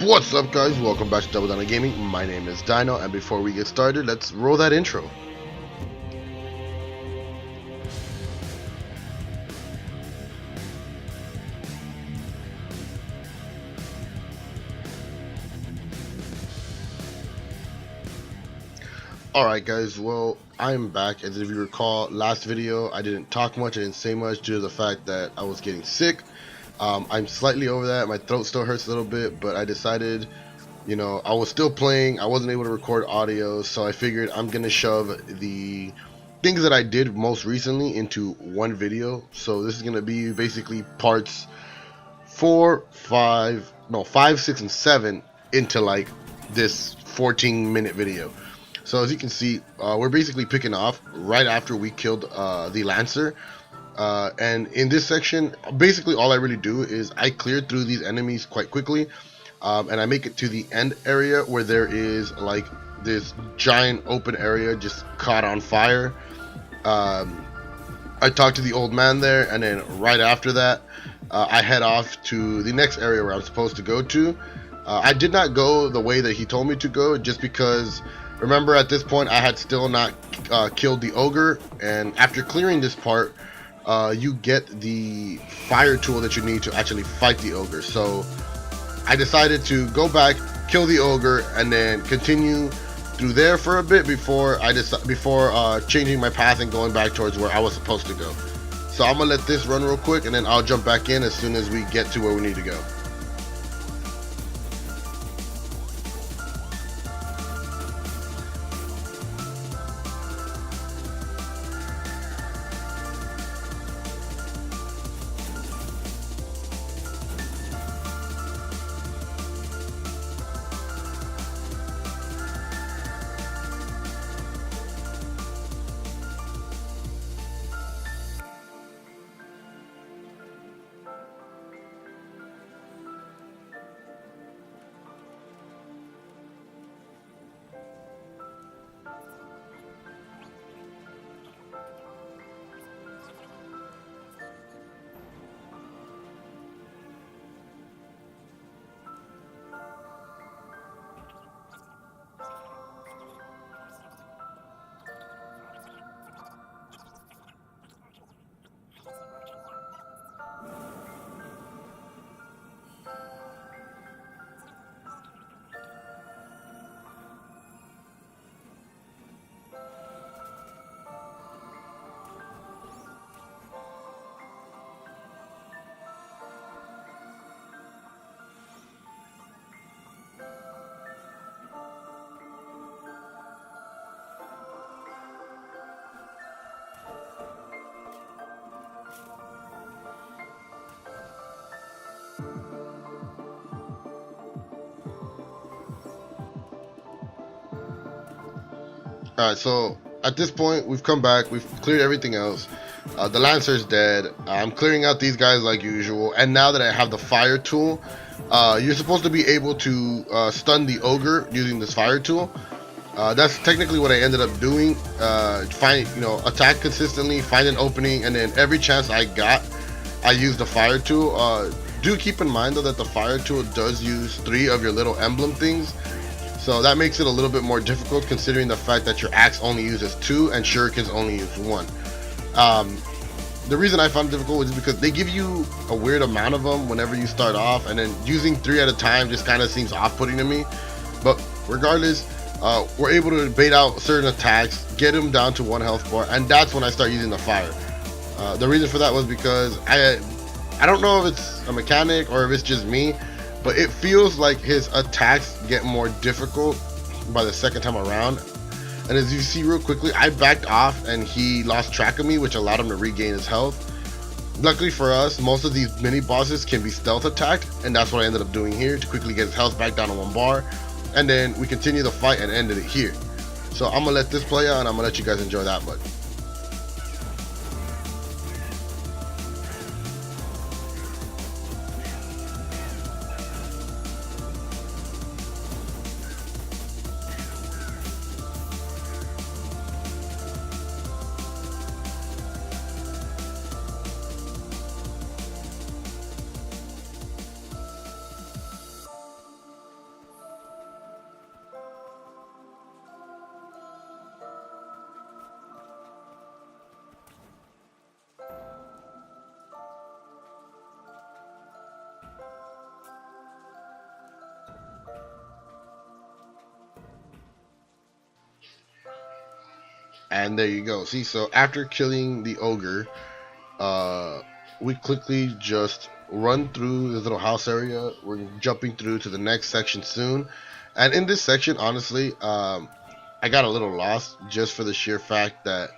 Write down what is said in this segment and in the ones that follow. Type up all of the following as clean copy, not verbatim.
What's up, guys? Welcome back to Double Down on Gaming. My name is Dino, and before we get started, let's roll that intro. Alright guys, well, I'm back. As if you recall, last video I didn't talk much, I didn't say much due to the fact that I was getting sick. I'm slightly over that, my throat still hurts a little bit, but I decided, you know, I was still playing, I wasn't able to record audio, so I figured I'm gonna shove the things that I did most recently into one video. So this is gonna be basically parts 5, 6, and 7 into like this 14-minute video. So as you can see, we're basically picking off right after we killed the Lancer. And in this section, basically all I really do is I clear through these enemies quite quickly. And I make it to the end area where there is like this giant open area just caught on fire. I talk to the old man there, and then right after that, I head off to the next area where I'm supposed to go to. I did not go the way that he told me to go, just because, remember, at this point I had still not killed the ogre, and after clearing this part, you get the fire tool that you need to actually fight the ogre. So I decided to go back, kill the ogre, and then continue through there for a bit before changing my path and going back towards where I was supposed to go. So I'm gonna let this run real quick, and then I'll jump back in as soon as we get to where we need to go. Alright, so at this point we've come back, we've cleared everything else. The Lancer's dead. I'm clearing out these guys like usual, and now that I have the fire tool, you're supposed to be able to stun the ogre using this fire tool. That's technically what I ended up doing. Attack consistently, find an opening, and then every chance I got, I used the fire tool. Do keep in mind though that the fire tool does use 3 of your little emblem things. So that makes it a little bit more difficult, considering the fact that your axe only uses 2 and shurikens only use 1. The reason I found it difficult is because they give you a weird amount of them whenever you start off, and then using 3 at a time just kind of seems off-putting to me. But regardless, we're able to bait out certain attacks, get them down to 1 health bar, and that's when I start using the fire. The reason for that was because I don't know if it's a mechanic or if it's just me, but it feels like his attacks get more difficult by the second time around. And as you see real quickly, I backed off and he lost track of me, which allowed him to regain his health. Luckily for us, most of these mini bosses can be stealth attacked, and that's what I ended up doing here to quickly get his health back down to 1 bar. And then we continue the fight and ended it here. So I'm gonna let this play out, and I'm gonna let you guys enjoy that much. And there you go. See, so after killing the ogre, we quickly just run through this little house area. We're jumping through to the next section soon. And in this section, honestly, I got a little lost just for the sheer fact that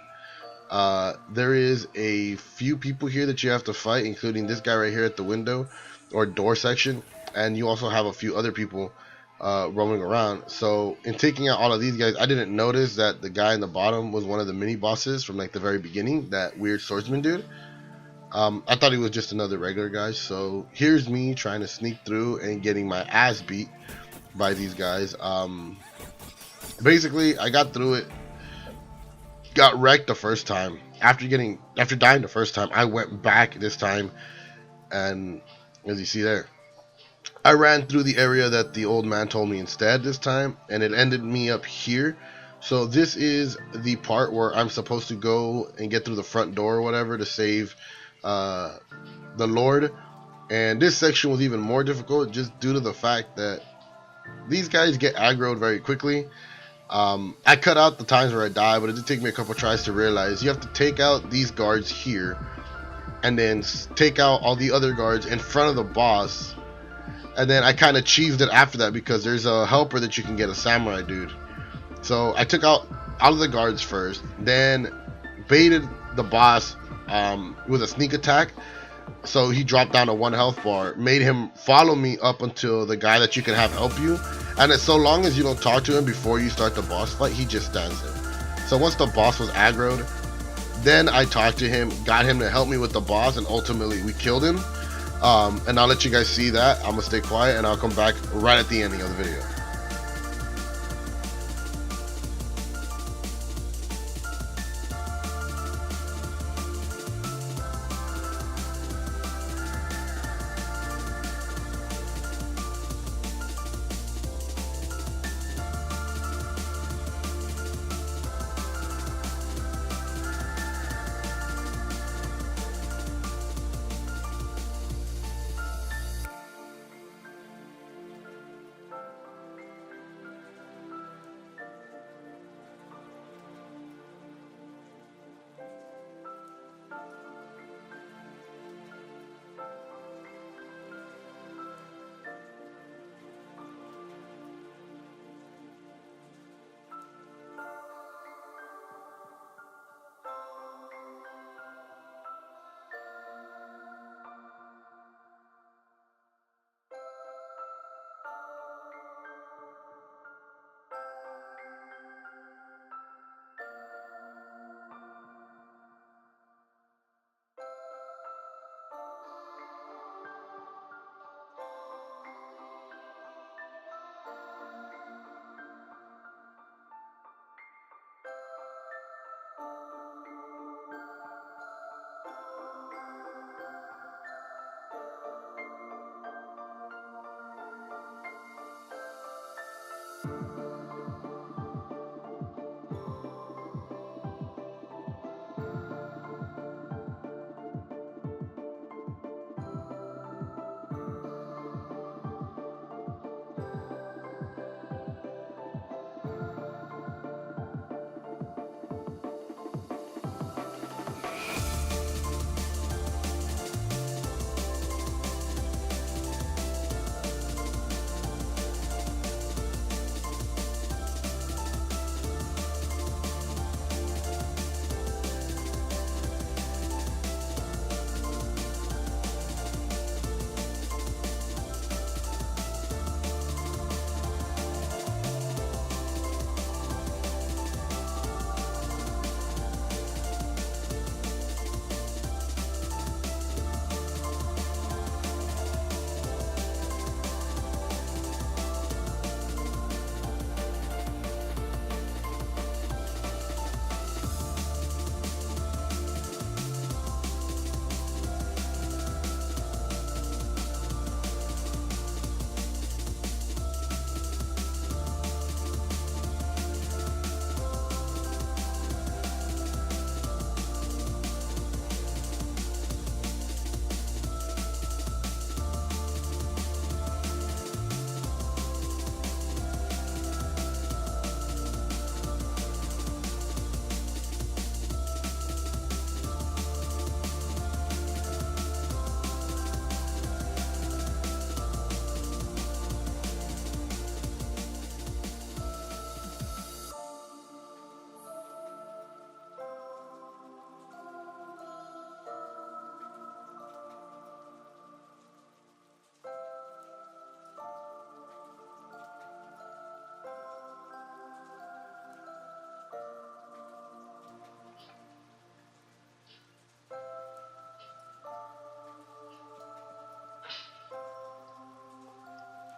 there is a few people here that you have to fight, including this guy right here at the window or door section, and you also have a few other people roaming around. So in taking out all of these guys, I didn't notice that the guy in the bottom was one of the mini bosses from like the very beginning, that weird swordsman dude. I thought he was just another regular guy. So here's me trying to sneak through and getting my ass beat by these guys. Basically, I got through it, got wrecked the first time. After dying the first time, I went back this time, and as you see there, I ran through the area that the old man told me instead this time, and it ended me up here. So this is the part where I'm supposed to go and get through the front door or whatever to save the Lord. And this section was even more difficult just due to the fact that these guys get aggroed very quickly. I cut out the times where I die, but it did take me a couple tries to realize you have to take out these guards here and then take out all the other guards in front of the boss. And then I kind of cheesed it after that because there's a helper that you can get, a samurai dude. So I took out all of the guards first, then baited the boss with a sneak attack. So he dropped down to 1 health bar, made him follow me up until the guy that you can have help you. And it's so long as you don't talk to him before you start the boss fight, he just stands there. So once the boss was aggroed, then I talked to him, got him to help me with the boss, and ultimately we killed him. And I'll let you guys see that. I'm gonna stay quiet and I'll come back right at the ending of the video.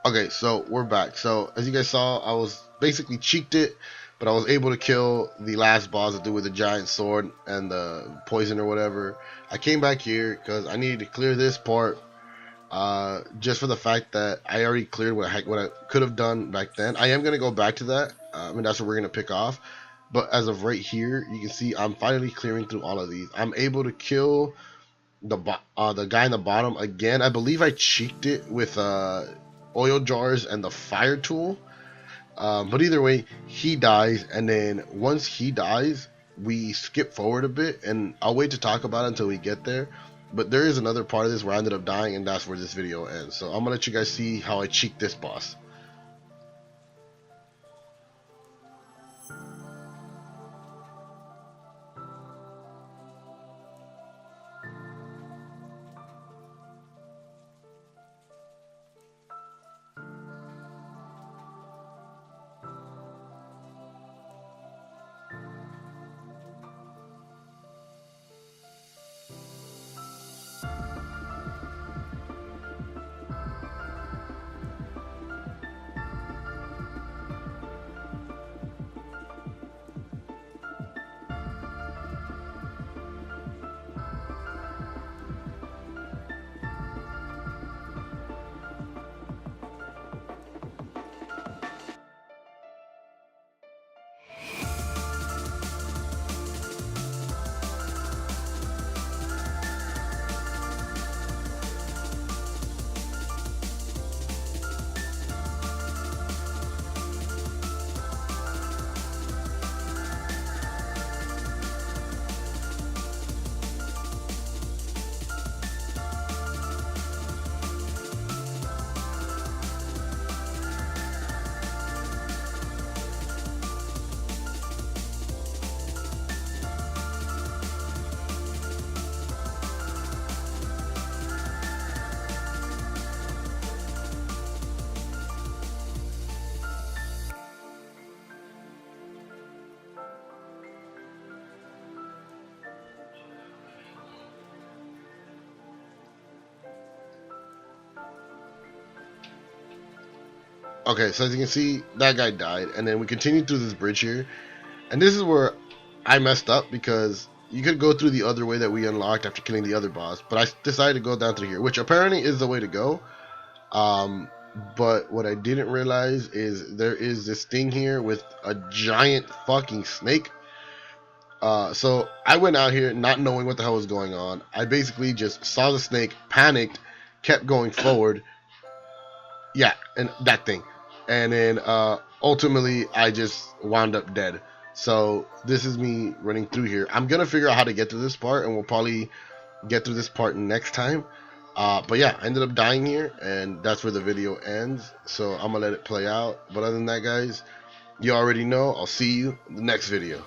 Okay, so we're back. So as you guys saw, I was basically cheeked it, but I was able to kill the last boss to do with the giant sword and the poison or whatever. I came back here because I needed to clear this part, just for the fact that I already cleared what I could have done back then. I am gonna go back to that. I mean, that's what we're gonna pick off. But as of right here, you can see I'm finally clearing through all of these. I'm able to kill the guy in the bottom again. I believe I cheeked it with oil jars and the fire tool. But either way, he dies, and then once he dies, we skip forward a bit, and I'll wait to talk about it until we get there. But there is another part of this where I ended up dying, and that's where this video ends. So I'm gonna let you guys see how I cheeked this boss. Okay, so as you can see, that guy died, and then we continued through this bridge here, and this is where I messed up because you could go through the other way that we unlocked after killing the other boss, but I decided to go down through here, which apparently is the way to go. But what I didn't realize is there is this thing here with a giant fucking snake. So I went out here not knowing what the hell was going on. I basically just saw the snake, panicked, kept going forward. Yeah, and that thing. And then ultimately I just wound up dead. So this is me running through here. I'm gonna figure out how to get to this part, and we'll probably get through this part next time. But yeah, I ended up dying here, and that's where the video ends. So I'm gonna let it play out. But other than that, guys, you already know. I'll see you in the next video.